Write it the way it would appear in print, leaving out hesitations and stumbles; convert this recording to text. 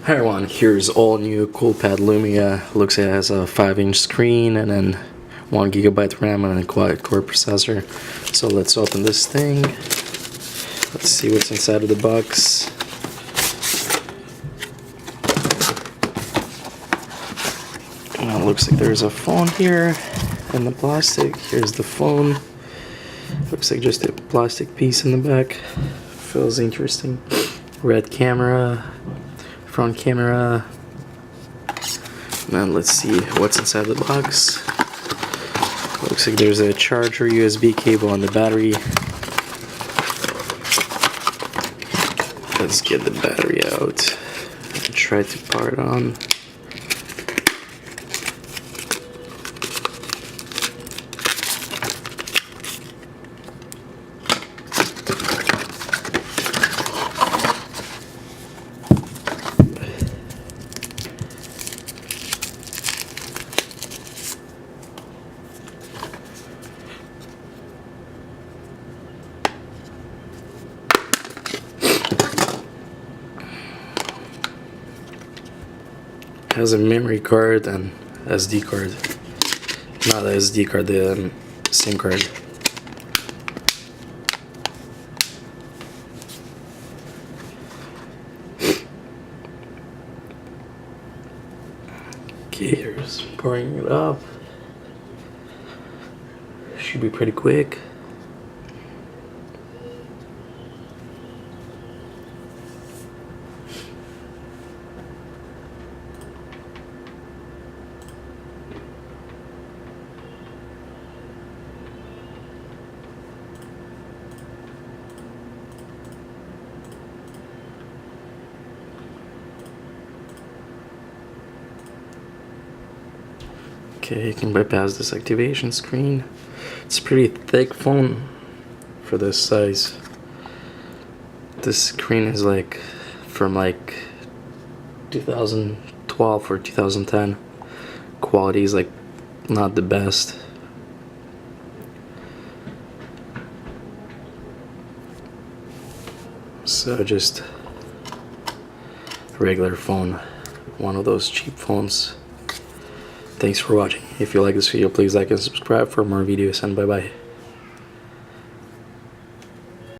Hi everyone, here's all new Coolpad Lumia. Looks like it has a 5-inch screen and then 1 GB RAM and a quad-core processor. So let's open this thing. Let's see what's inside of the box. It looks like there's a phone here in the plastic. Here's the phone. Looks like just a plastic piece in the back. Feels interesting. Red camera. Front camera. Now let's see what's inside the box. Looks like there's a charger USB cable on the battery. Let's get the battery out and try to power it on. Has a memory card and SD card. Not the SD card, the SIM card. Okay, here's pouring it up. Should be pretty quick. Okay, you can bypass this activation screen. It's a pretty thick phone for this size. This screen is like from like 2012 or 2010. Quality is like not the best. So just a regular phone, one of those cheap phones. Thanks for watching. If you like this video, please like and subscribe for more videos, and bye bye.